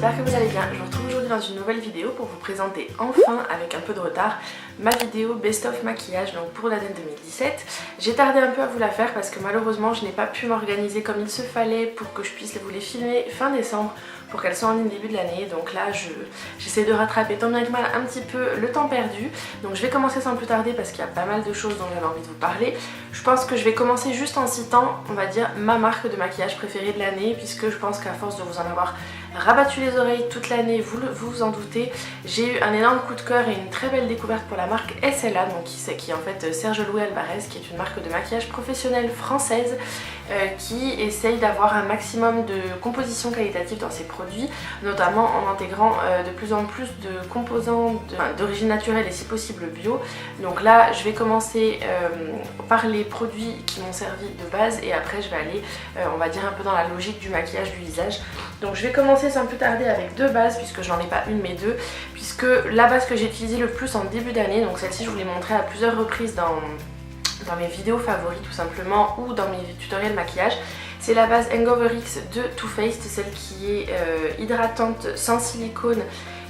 j'espère que vous allez bien. Je vous retrouve aujourd'hui dans une nouvelle vidéo pour vous présenter enfin, avec un peu de retard, ma vidéo Best of Maquillage donc pour l'année 2017. J'ai tardé un peu à vous la faire parce que malheureusement je n'ai pas pu m'organiser comme il se fallait pour que je puisse vous les filmer fin décembre pour qu'elles soient en ligne début de l'année. Donc là j'essaie de rattraper tant bien que mal un petit peu le temps perdu. Donc je vais commencer sans plus tarder parce qu'il y a pas mal de choses dont j'avais envie de vous parler. Je pense que je vais commencer juste en citant, on va dire, ma marque de maquillage préférée de l'année, puisque je pense qu'à force de vous en avoir rabattu les oreilles toute l'année, vous vous en doutez, j'ai eu un énorme coup de cœur et une très belle découverte pour la marque SLA, donc qui est en fait Serge Louis Alvarez, qui est une marque de maquillage professionnelle française qui essaye d'avoir un maximum de composition qualitative dans ses produits, notamment en intégrant de plus en plus de composants d'origine naturelle et si possible bio. Donc là je vais commencer par les produits qui m'ont servi de base et après je vais aller on va dire un peu dans la logique du maquillage du visage. Donc je vais commencer sans plus tarder avec deux bases puisque j'en ai pas une mais deux, puisque la base que j'ai utilisée le plus en début d'année, donc celle-ci je vous l'ai montrée à plusieurs reprises dans mes vidéos favoris tout simplement ou dans mes tutoriels maquillage, c'est la base Hangover X de Too Faced, celle qui est hydratante sans silicone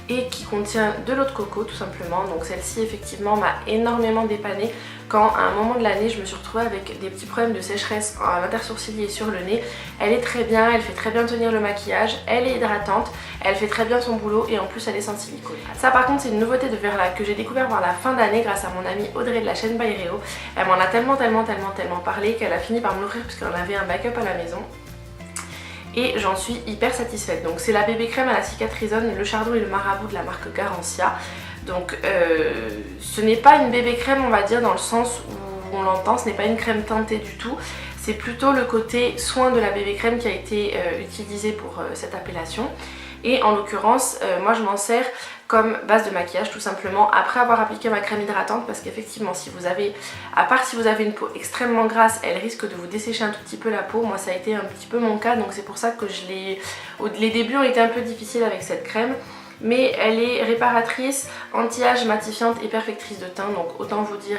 et qui contient de l'eau de coco tout simplement. Donc celle-ci effectivement m'a énormément dépannée quand à un moment de l'année je me suis retrouvée avec des petits problèmes de sécheresse à l'intersourcilier et sur le nez. Elle est très bien, elle fait très bien tenir le maquillage, elle est hydratante, elle fait très bien son boulot et en plus elle est sans silicone. Ça par contre c'est une nouveauté de Verla que j'ai découvert vers la fin d'année grâce à mon amie Audrey de la chaîne By Réo. Elle m'en a tellement parlé qu'elle a fini par me l'offrir parce qu'elle avait un backup à la maison. Et j'en suis hyper satisfaite. Donc c'est la bébé crème à la cicatrisone, le chardon et le marabout de la marque Garancia. Donc ce n'est pas une bébé crème on va dire dans le sens où on l'entend, ce n'est pas une crème teintée du tout. C'est plutôt le côté soin de la bébé crème qui a été utilisé pour cette appellation. Et en l'occurrence moi je m'en sers comme base de maquillage tout simplement après avoir appliqué ma crème hydratante, parce qu'effectivement si vous avez, à part si vous avez une peau extrêmement grasse, elle risque de vous dessécher un tout petit peu la peau. Moi ça a été un petit peu mon cas, donc c'est pour ça que les débuts ont été un peu difficiles avec cette crème. Mais elle est réparatrice, anti-âge, matifiante et perfectrice de teint, donc autant vous dire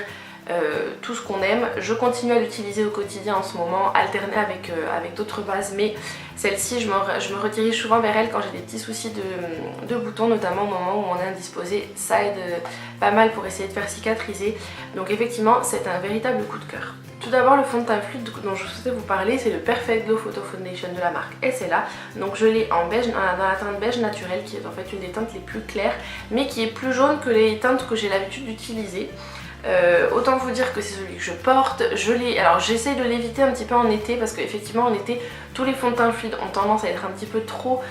tout ce qu'on aime. Je continue à l'utiliser au quotidien en ce moment, alternée avec d'autres bases, mais celle-ci je me redirige souvent vers elle quand j'ai des petits soucis de boutons, notamment au moment où on est indisposé. Ça aide pas mal pour essayer de faire cicatriser, donc effectivement c'est un véritable coup de cœur. Tout d'abord le fond de teint fluide dont je souhaitais vous parler, c'est le Perfect Glow Photo Foundation de la marque SLA. Donc je l'ai en beige, dans la teinte beige naturelle qui est en fait une des teintes les plus claires mais qui est plus jaune que les teintes que j'ai l'habitude d'utiliser. Autant vous dire que c'est celui que je porte. Alors j'essaie de l'éviter un petit peu en été parce qu'effectivement en été tous les fonds de teint fluides ont tendance à être un petit peu trop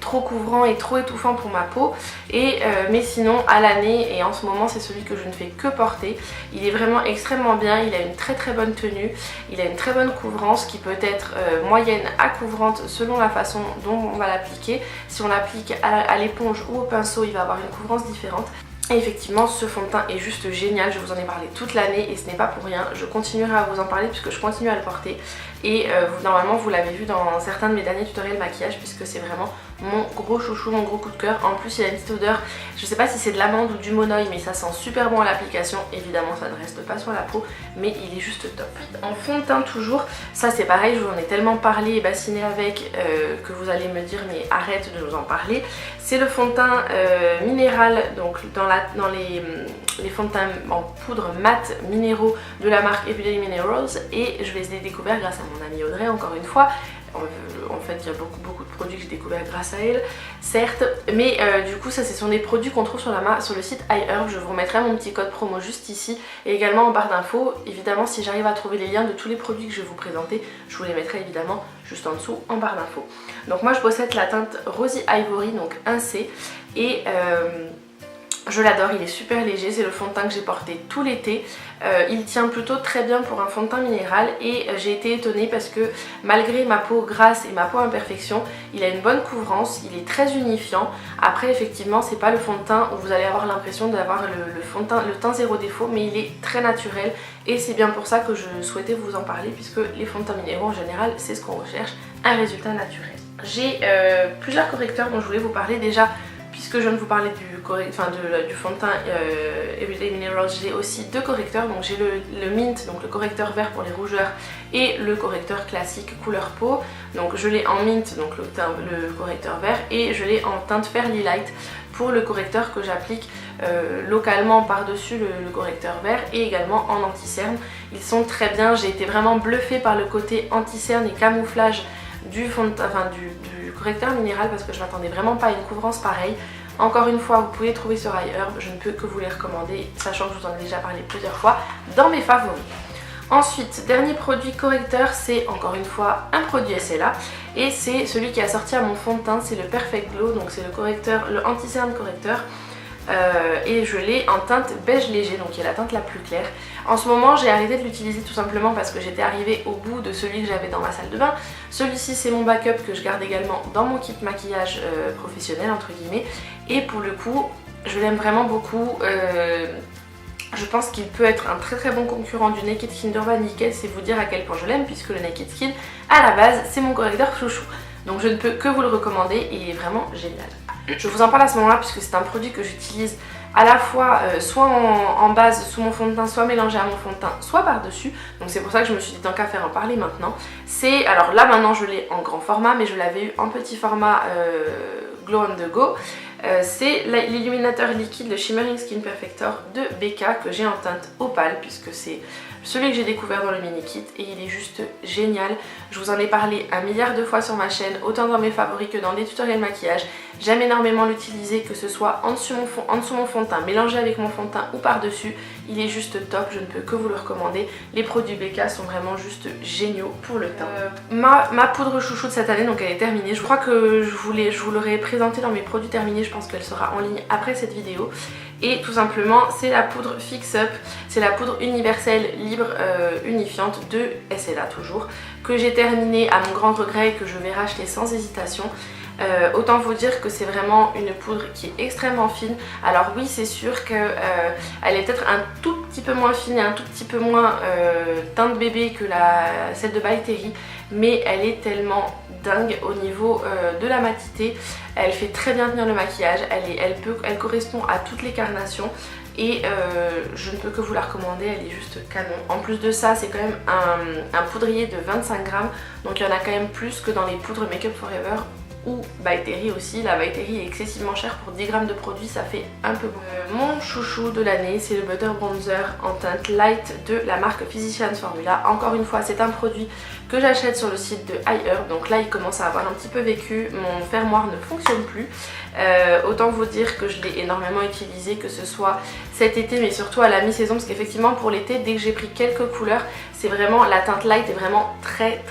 couvrant et trop étouffant pour ma peau, mais sinon à l'année et en ce moment c'est celui que je ne fais que porter. Il est vraiment extrêmement bien, il a une très bonne tenue, il a une très bonne couvrance qui peut être moyenne à couvrante selon la façon dont on va l'appliquer. Si on l'applique à l'éponge ou au pinceau, il va avoir une couvrance différente. Et effectivement ce fond de teint est juste génial, je vous en ai parlé toute l'année et ce n'est pas pour rien, je continuerai à vous en parler puisque je continue à le porter et normalement vous l'avez vu dans certains de mes derniers tutoriels maquillage puisque c'est vraiment mon gros chouchou, mon gros coup de cœur. En plus il a une petite odeur, je sais pas si c'est de l'amande ou du monoï mais ça sent super bon à l'application. Évidemment ça ne reste pas sur la peau mais il est juste top. En fond de teint toujours, ça c'est pareil, je vous en ai tellement parlé et bassiné avec que vous allez me dire mais arrête de nous en parler. C'est le fond de teint minéral, donc dans les fonds de teint en poudre mat minéraux de la marque Everyday Minerals, et je les ai découverts grâce à mon amie Audrey encore une fois. En fait il y a beaucoup de produits que j'ai découverts grâce à elle certes, mais du coup ça ce sont des produits qu'on trouve sur le site iHerb. Je vous remettrai mon petit code promo juste ici et également en barre d'infos. Évidemment si j'arrive à trouver les liens de tous les produits que je vais vous présenter, je vous les mettrai évidemment juste en dessous en barre d'infos. Donc moi je possède la teinte Rosy Ivory, donc 1C, et je l'adore, il est super léger, c'est le fond de teint que j'ai porté tout l'été. Il tient plutôt très bien pour un fond de teint minéral et j'ai été étonnée parce que malgré ma peau grasse et ma peau imperfection, il a une bonne couvrance, il est très unifiant. Après effectivement c'est pas le fond de teint où vous allez avoir l'impression d'avoir le teint zéro défaut, mais il est très naturel et c'est bien pour ça que je souhaitais vous en parler puisque les fonds de teint minéraux en général c'est ce qu'on recherche, un résultat naturel. J'ai plusieurs correcteurs dont je voulais vous parler. Déjà puisque je viens de vous parler du fond de teint Everyday Minerals, j'ai aussi deux correcteurs. Donc j'ai le Mint, donc le correcteur vert pour les rougeurs, et le correcteur classique couleur peau. Donc je l'ai en Mint, donc le correcteur vert, et je l'ai en teinte Fairly Light pour le correcteur que j'applique localement par-dessus le correcteur vert, et également en anti-cerne. Ils sont très bien, j'ai été vraiment bluffée par le côté anti-cerne et camouflage du correcteur minéral, parce que je m'attendais vraiment pas à une couvrance pareille. Encore une fois, vous pouvez trouver sur iHerb, je ne peux que vous les recommander, sachant que je vous en ai déjà parlé plusieurs fois dans mes favoris. Ensuite, dernier produit correcteur, c'est encore une fois un produit SLA, et c'est celui qui a sorti à mon fond de teint, c'est le Perfect Glow, donc c'est le anti-cerne correcteur. Et je l'ai en teinte beige léger, donc qui est la teinte la plus claire. En ce moment j'ai arrêté de l'utiliser tout simplement parce que j'étais arrivée au bout de celui que j'avais dans ma salle de bain. Celui-ci c'est mon backup que je garde également dans mon kit maquillage professionnel entre guillemets, et pour le coup je l'aime vraiment beaucoup. Je pense qu'il peut être un très bon concurrent du Naked Skin d'Urban Decay, c'est vous dire à quel point je l'aime, puisque le Naked Skin à la base c'est mon correcteur chouchou. Donc je ne peux que vous le recommander, il est vraiment génial. Je vous en parle à ce moment-là puisque c'est un produit que j'utilise à la fois soit en base sous mon fond de teint, soit mélangé à mon fond de teint, soit par-dessus. Donc c'est pour ça que je me suis dit tant qu'à faire en parler maintenant. Alors là maintenant je l'ai en grand format, mais je l'avais eu en petit format Glow on the Go. C'est l'illuminateur liquide, le Shimmering Skin Perfector de BK que j'ai en teinte opale, puisque c'est celui que j'ai découvert dans le mini kit et il est juste génial. Je vous en ai parlé un milliard de fois sur ma chaîne, autant dans mes favoris que dans des tutoriels maquillage. J'aime énormément l'utiliser, que ce soit en dessous mon fond de teint, mélangé avec mon fond de teint ou par-dessus. Il est juste top, je ne peux que vous le recommander. Les produits BK sont vraiment juste géniaux pour le teint. Ma poudre chouchou de cette année, donc elle est terminée. Je crois que je vous l'aurais présentée dans mes produits terminés, je pense qu'elle sera en ligne après cette vidéo. Et tout simplement c'est la poudre Fix Up, c'est la poudre universelle libre unifiante de SLA toujours, que j'ai terminée à mon grand regret et que je vais racheter sans hésitation. Autant vous dire que c'est vraiment une poudre qui est extrêmement fine. Alors oui, c'est sûr qu'elle est peut-être un tout petit peu moins fine et un tout petit peu moins teinte bébé que celle de By Terry, mais elle est tellement dingue au niveau de la matité. Elle fait très bien tenir le maquillage, elle correspond à toutes les carnations. Et je ne peux que vous la recommander, elle est juste canon. En plus de ça, c'est quand même un poudrier de 25 grammes, donc il y en a quand même plus que dans les poudres Make Up For Ever ou By Terry aussi. La By Terry est excessivement chère, pour 10 grammes de produit ça fait un peu beaucoup. Mon chouchou de l'année, c'est le Butter Bronzer en teinte light de la marque Physicians Formula. Encore une fois, c'est un produit que j'achète sur le site de iHerb, donc là il commence à avoir un petit peu vécu, mon fermoir ne fonctionne plus. Autant vous dire que je l'ai énormément utilisé, que ce soit cet été mais surtout à la mi-saison, parce qu'effectivement pour l'été, dès que j'ai pris quelques couleurs, c'est vraiment, la teinte light est vraiment très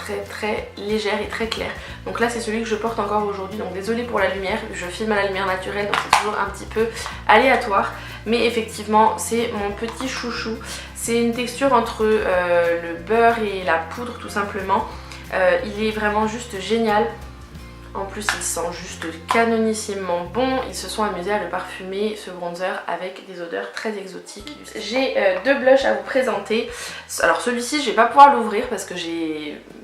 légère et très claire. Donc là c'est celui que je porte encore aujourd'hui, donc désolée pour la lumière, je filme à la lumière naturelle donc c'est toujours un petit peu aléatoire. Mais effectivement c'est mon petit chouchou, c'est une texture entre le beurre et la poudre tout simplement. Il est vraiment juste génial. En plus il sent juste canonnissimement bon. Ils se sont amusés à le parfumer, ce bronzer, avec des odeurs très exotiques. J'ai deux blushs à vous présenter. Alors celui-ci je vais pas pouvoir l'ouvrir parce que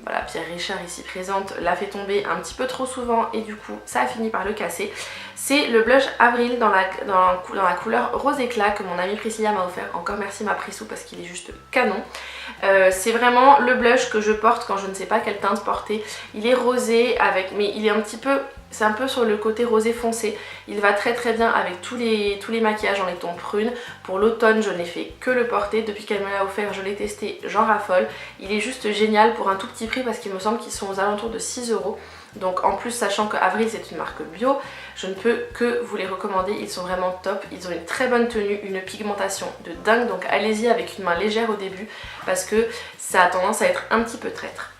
voilà, Pierre Richard ici présente l'a fait tomber un petit peu trop souvent et du coup ça a fini par le casser. C'est le blush Avril dans la couleur rose éclat que mon amie Priscilla m'a offert. Encore merci ma Prissou parce qu'il est juste canon. C'est vraiment le blush que je porte quand je ne sais pas quelle teinte porter. Il est rosé mais il est c'est un peu sur le côté rosé foncé. Il va très bien avec tous les maquillages dans les tons prunes. Pour l'automne je n'ai fait que le porter. Depuis qu'elle me l'a offert je l'ai testé, j'en raffole. Il est juste génial pour un tout petit prix parce qu'il me semble qu'ils sont aux alentours de 6 €. Donc en plus, sachant que Avril c'est une marque bio, je ne peux que vous les recommander, ils sont vraiment top. Ils ont une très bonne tenue, une pigmentation de dingue, donc allez-y avec une main légère au début parce que ça a tendance à être un petit peu traître.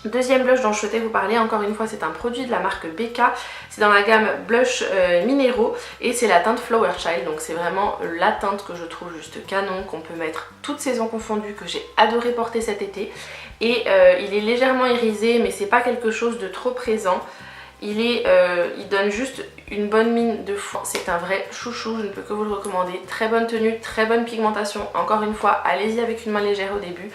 Deuxième blush dont je souhaitais vous parler, encore une fois c'est un produit de la marque BK, c'est dans la gamme blush minéraux et c'est la teinte Flower Child, donc c'est vraiment la teinte que je trouve juste canon, qu'on peut mettre toutes saisons confondues, que j'ai adoré porter cet été. Et il est légèrement irisé mais c'est pas quelque chose de trop présent. Il donne juste une bonne mine de fond, c'est un vrai chouchou, je ne peux que vous le recommander. Très bonne tenue, très bonne pigmentation, encore une fois allez-y avec une main légère au début.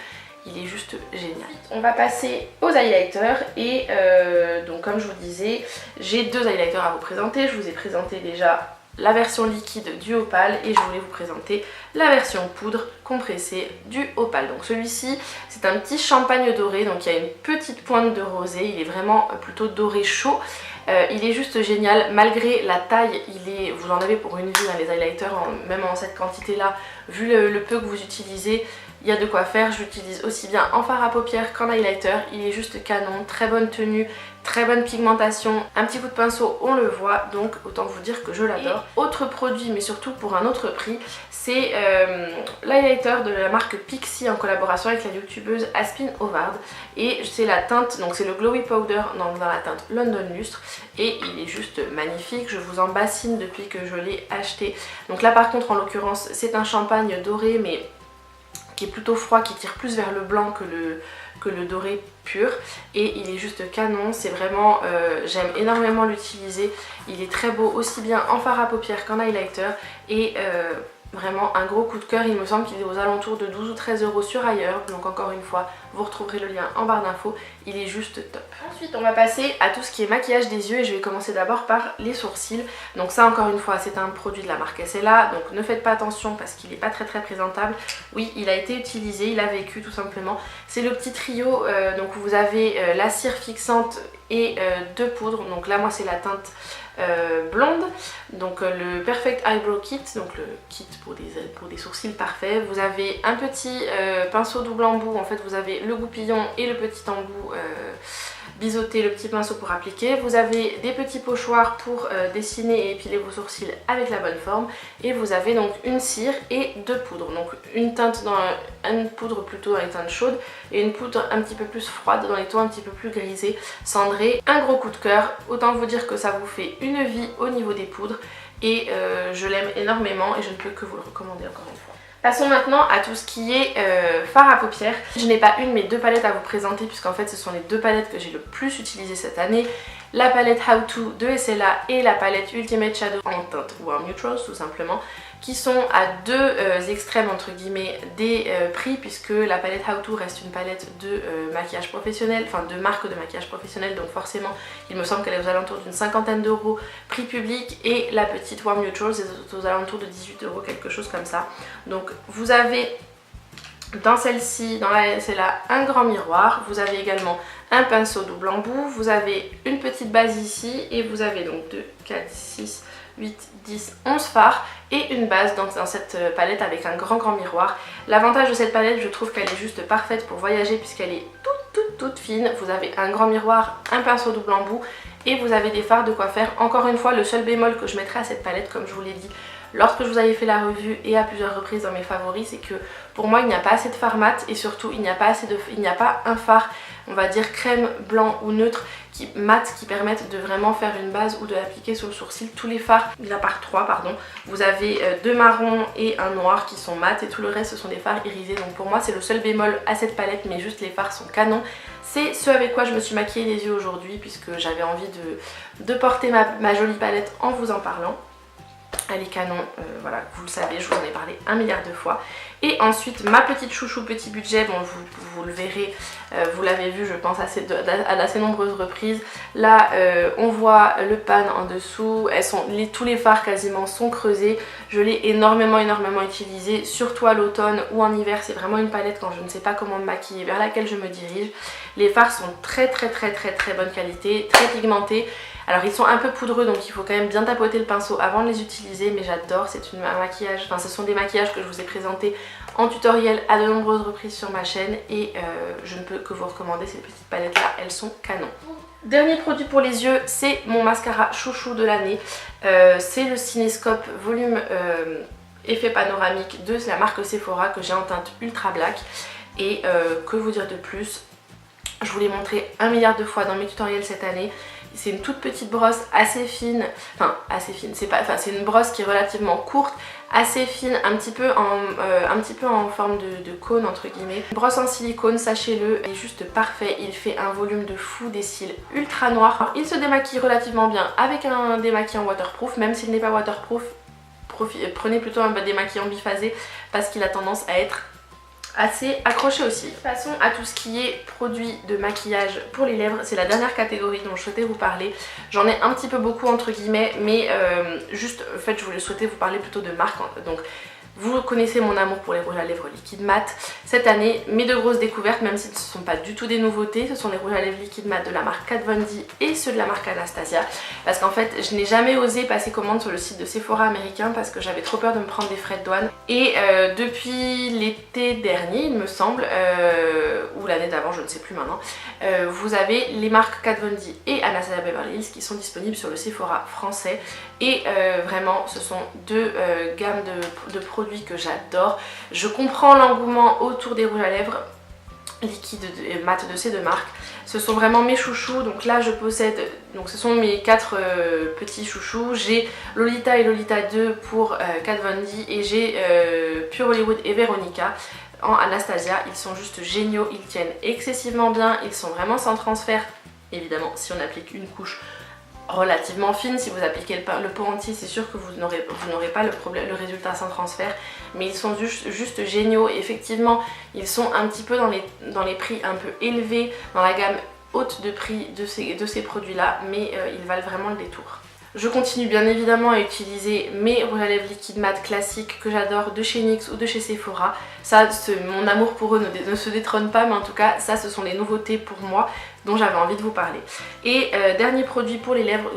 il est juste génial. On va passer aux highlighters et donc comme je vous disais, j'ai deux highlighters à vous présenter. Je vous ai présenté déjà la version liquide du Opal et je voulais vous présenter la version poudre compressée du Opal. Donc celui-ci c'est un petit champagne doré, donc il y a une petite pointe de rosé, il est vraiment plutôt doré chaud. Il est juste génial, malgré la taille, vous en avez pour une vie, hein, les highlighters, même en cette quantité là, vu le peu que vous utilisez, il y a de quoi faire. Je l'utilise aussi bien en fard à paupières qu'en highlighter, il est juste canon, très bonne tenue, très bonne pigmentation, un petit coup de pinceau on le voit, donc autant vous dire que je l'adore. Autre produit mais surtout pour un autre prix, c'est l'highlighter de la marque Pixi en collaboration avec la youtubeuse Aspin Ovard et c'est la teinte, donc c'est le Glowy Powder dans la teinte London Lustre et il est juste magnifique, je vous en bassine depuis que je l'ai acheté. Donc là par contre en l'occurrence c'est un champagne doré mais qui est plutôt froid, qui tire plus vers le blanc que le doré pur et il est juste canon, c'est vraiment, j'aime énormément l'utiliser, il est très beau aussi bien en fard à paupières qu'en highlighter et vraiment un gros coup de cœur. Il me semble qu'il est aux alentours de 12 ou 13 € sur ailleurs, donc encore une fois vous retrouverez le lien en barre d'infos, il est juste top. Ensuite on va passer à tout ce qui est maquillage des yeux et je vais commencer d'abord par les sourcils. Donc ça encore une fois c'est un produit de la marque SLA, donc ne faites pas attention parce qu'il n'est pas très présentable. Oui, il a été utilisé, il a vécu tout simplement. C'est le petit trio, donc vous avez la cire fixante et deux poudres, donc là moi c'est la teinte blonde, donc le Perfect Eyebrow Kit, donc le kit pour des sourcils parfaits. Vous avez un petit pinceau double embout, en fait vous avez le goupillon et le petit embout biseauté, le petit pinceau pour appliquer. Vous avez des petits pochoirs pour dessiner et épiler vos sourcils avec la bonne forme et vous avez donc une cire et deux poudres, donc une teinte une poudre plutôt dans les teintes chaudes et une poudre un petit peu plus froide dans les tons un petit peu plus grisés, cendrés. Un gros coup de cœur, autant vous dire que ça vous fait une vie au niveau des poudres et je l'aime énormément et je ne peux que vous le recommander encore une fois. Passons maintenant à tout ce qui est fard à paupières. Je n'ai pas une mais deux palettes à vous présenter puisqu'en fait ce sont les deux palettes que j'ai le plus utilisées cette année. La palette How To de SLA et la palette Ultimate Shadow en teinte Warm Neutrals tout simplement, qui sont à deux extrêmes entre guillemets des prix, puisque la palette How To reste une palette de maquillage professionnel, enfin de marque de maquillage professionnel, donc forcément il me semble qu'elle est aux alentours d'une cinquantaine d'euros prix public, et la petite Warm Neutrals est aux alentours de 18 €, quelque chose comme ça. Donc vous avez dans celle-ci, dans la SLA, un grand miroir, vous avez également un pinceau double embout, vous avez une petite base ici et vous avez donc 2, 4, 6, 8, 10, 11 fards et une base dans cette palette avec un grand miroir. L'avantage de cette palette, je trouve qu'elle est juste parfaite pour voyager puisqu'elle est toute fine. Vous avez un grand miroir, un pinceau double embout et vous avez des fards de quoi faire. Encore une fois, le seul bémol que je mettrai à cette palette, comme je vous l'ai dit lorsque je vous avais fait la revue et à plusieurs reprises dans mes favoris, c'est que pour moi il n'y a pas assez de fard mat et surtout il n'y a pas un fard, on va dire crème, blanc ou neutre mat qui permettent de vraiment faire une base ou de l'appliquer sur le sourcil. Tous les fards, il y en a par 3 pardon, vous avez deux marrons et un noir qui sont mat et tout le reste ce sont des fards irisés. Donc pour moi c'est le seul bémol à cette palette, mais juste les fards sont canons. C'est ce avec quoi je me suis maquillée les yeux aujourd'hui puisque j'avais envie de porter ma jolie palette en vous en parlant. Elle est canon, voilà, vous le savez, je vous en ai parlé 1 milliard de fois. Et ensuite ma petite chouchou petit budget, bon vous le verrez, vous l'avez vu je pense à d'assez nombreuses reprises. Là on voit le pan en dessous, tous les fards quasiment sont creusés. Je l'ai énormément utilisé, surtout à l'automne ou en hiver. C'est vraiment une palette quand je ne sais pas comment me maquiller vers laquelle je me dirige. Les fards sont très bonne qualité, très pigmentés. Alors ils sont un peu poudreux donc il faut quand même bien tapoter le pinceau avant de les utiliser, mais j'adore, c'est un maquillage, enfin ce sont des maquillages que je vous ai présentés en tutoriel à de nombreuses reprises sur ma chaîne et je ne peux que vous recommander ces petites palettes là, elles sont canon. Dernier produit pour les yeux, c'est mon mascara chouchou de l'année, c'est le Cinescope volume effet panoramique de la marque Sephora que j'ai en teinte ultra black et que vous dire de plus, je vous l'ai montré 1 milliard de fois dans mes tutoriels cette année. C'est une toute petite brosse assez fine, c'est une brosse qui est relativement courte, assez fine, un petit peu en forme de cône entre guillemets. Une brosse en silicone, sachez-le, est juste parfait, il fait un volume de fou, des cils ultra noirs. Alors, il se démaquille relativement bien avec un démaquillant waterproof, même s'il n'est pas waterproof, prenez plutôt un démaquillant biphasé parce qu'il a tendance à être assez accroché aussi. Passons à tout ce qui est produits de maquillage pour les lèvres. C'est la dernière catégorie dont je souhaitais vous parler. J'en ai un petit peu beaucoup entre guillemets, mais juste en fait je voulais souhaiter vous parler plutôt de marque. Donc vous connaissez mon amour pour les rouges à lèvres liquide mat. Cette année, mes deux grosses découvertes, même si ce ne sont pas du tout des nouveautés, ce sont les rouges à lèvres liquide mat de la marque Kat Von D et ceux de la marque Anastasia. Parce qu'en fait, je n'ai jamais osé passer commande sur le site de Sephora américain parce que j'avais trop peur de me prendre des frais de douane. Et depuis l'été dernier, il me semble, ou l'année d'avant, je ne sais plus maintenant, vous avez les marques Kat Von D et Anastasia Beverly Hills qui sont disponibles sur le Sephora français. Et vraiment, ce sont deux gammes de produits que j'adore. Je comprends l'engouement autour des rouges à lèvres liquides et mat de ces deux marques. Ce sont vraiment mes chouchous. Donc là je possède, donc ce sont mes 4 petits chouchous. J'ai Lolita et Lolita 2 pour Kat Von D et j'ai Pure Hollywood et Veronica en Anastasia. Ils sont juste géniaux, ils tiennent excessivement bien, ils sont vraiment sans transfert. Évidemment si on applique une couche relativement fine, si vous appliquez le pot entier c'est sûr que vous n'aurez pas le résultat sans transfert, mais ils sont juste géniaux. Effectivement ils sont un petit peu dans les prix un peu élevés, dans la gamme haute de prix de ces produits là, mais ils valent vraiment le détour. Je continue bien évidemment à utiliser mes rouges à lèvres liquide mat classiques que j'adore de chez NYX ou de chez Sephora. Ça, mon amour pour eux ne se détrône pas, mais en tout cas ça ce sont les nouveautés pour moi dont j'avais envie de vous parler. Et dernier produit pour les lèvres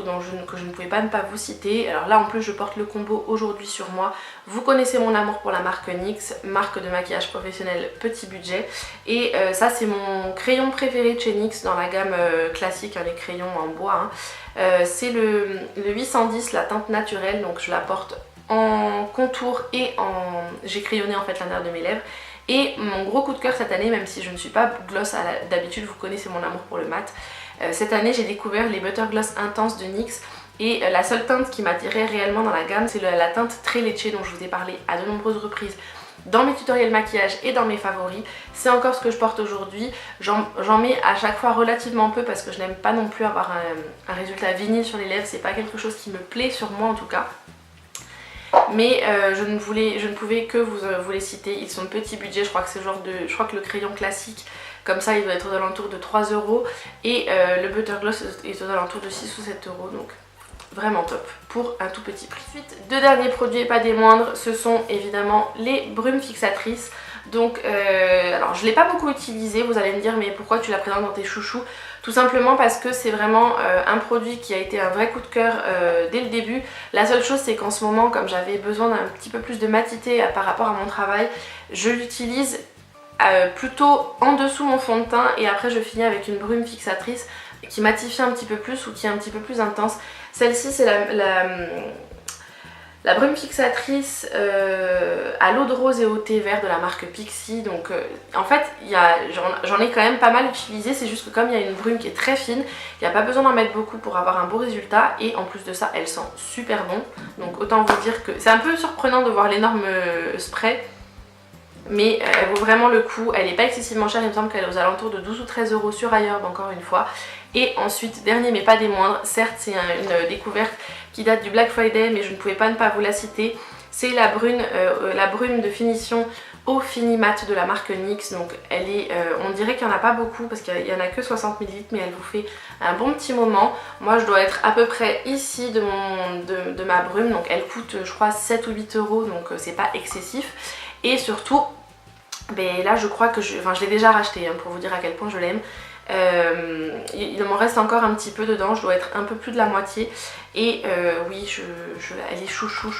que je ne pouvais pas ne pas vous citer. Alors là en plus je porte le combo aujourd'hui sur moi. Vous connaissez mon amour pour la marque NYX, marque de maquillage professionnel petit budget. Et ça c'est mon crayon préféré de chez NYX dans la gamme classique, hein, les crayons en bois. C'est le 810, la teinte naturelle, donc je la porte en contour et j'ai crayonné en fait l'intérieur de mes lèvres. Et mon gros coup de cœur cette année, même si je ne suis pas gloss d'habitude, vous connaissez mon amour pour le mat, cette année j'ai découvert les Butter Gloss Intense de NYX. Et la seule teinte qui m'attirait réellement dans la gamme, c'est la teinte Très Leche dont je vous ai parlé à de nombreuses reprises dans mes tutoriels maquillage et dans mes favoris. C'est encore ce que je porte aujourd'hui. J'en mets à chaque fois relativement peu parce que je n'aime pas non plus avoir un résultat vinyle sur les lèvres. C'est pas quelque chose qui me plaît sur moi en tout cas. Mais je ne pouvais que vous les citer. Ils sont de petit budget, je crois que c'est genre je crois que le crayon classique comme ça il doit être aux alentours de 3 € et le Butter Gloss est aux alentours de 6 ou 7 € donc vraiment top pour un tout petit prix. Ensuite, deux derniers produits et pas des moindres, ce sont évidemment les brumes fixatrices. Donc alors je ne l'ai pas beaucoup utilisé, vous allez me dire mais pourquoi tu la présentes dans tes chouchous? Tout simplement parce que c'est vraiment un produit qui a été un vrai coup de cœur dès le début. La seule chose c'est qu'en ce moment, comme j'avais besoin d'un petit peu plus de matité par rapport à mon travail, je l'utilise plutôt en dessous mon fond de teint et après je finis avec une brume fixatrice qui matifie un petit peu plus ou qui est un petit peu plus intense. Celle-ci c'est la brume fixatrice à l'eau de rose et au thé vert de la marque Pixi. Donc en fait j'en ai quand même pas mal utilisé, c'est juste que comme il y a une brume qui est très fine, il n'y a pas besoin d'en mettre beaucoup pour avoir un beau résultat et en plus de ça elle sent super bon. Donc autant vous dire que c'est un peu surprenant de voir l'énorme spray, mais elle vaut vraiment le coup. Elle n'est pas excessivement chère, il me semble qu'elle est aux alentours de 12 ou 13 € sur Ailleurs encore une fois. Et ensuite, dernier mais pas des moindres, certes c'est une découverte qui date du Black Friday mais je ne pouvais pas ne pas vous la citer. C'est la brume de finition au fini mat de la marque NYX. Donc elle est, on dirait qu'il n'y en a pas beaucoup parce qu'il n'y en a que 60 ml mais elle vous fait un bon petit moment. Moi je dois être à peu près ici de ma brume, donc elle coûte je crois 7 ou 8 € donc c'est pas excessif. Et surtout, ben là je crois que je l'ai déjà racheté hein, pour vous dire à quel point je l'aime. Il m'en reste encore un petit peu dedans, je dois être un peu plus de la moitié. Et oui, elle est chouchou.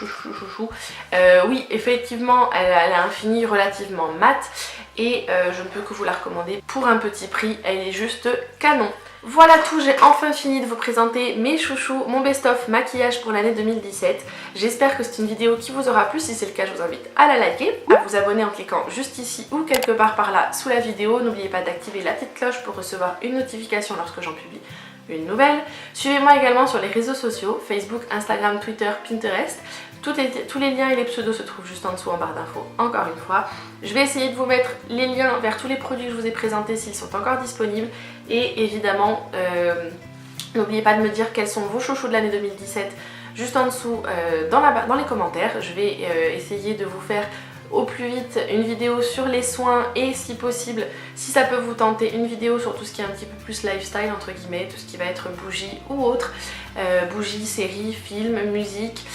Oui, effectivement, elle a un fini relativement mat. Et je ne peux que vous la recommander pour un petit prix, elle est juste canon. Voilà tout, j'ai enfin fini de vous présenter mes chouchous, mon best-of maquillage pour l'année 2017. J'espère que c'est une vidéo qui vous aura plu, si c'est le cas je vous invite à la liker, à vous abonner en cliquant juste ici ou quelque part par là sous la vidéo. N'oubliez pas d'activer la petite cloche pour recevoir une notification lorsque j'en publie une nouvelle. Suivez-moi également sur les réseaux sociaux, Facebook, Instagram, Twitter, Pinterest. Tous les liens et les pseudos se trouvent juste en dessous en barre d'infos, encore une fois. Je vais essayer de vous mettre les liens vers tous les produits que je vous ai présentés s'ils sont encore disponibles. Et évidemment, n'oubliez pas de me dire quels sont vos chouchous de l'année 2017 juste en dessous dans les commentaires. Je vais essayer de vous faire au plus vite une vidéo sur les soins et si possible, si ça peut vous tenter, une vidéo sur tout ce qui est un petit peu plus lifestyle entre guillemets, tout ce qui va être bougies ou autre, bougies, séries, films, musique,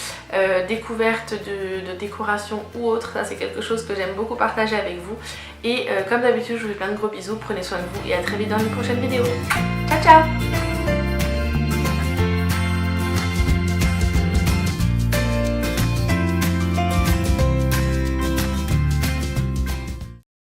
découverte de décoration ou autre. Ça c'est quelque chose que j'aime beaucoup partager avec vous. Et comme d'habitude je vous fais plein de gros bisous, prenez soin de vous et à très vite dans une prochaine vidéo. Ciao ciao.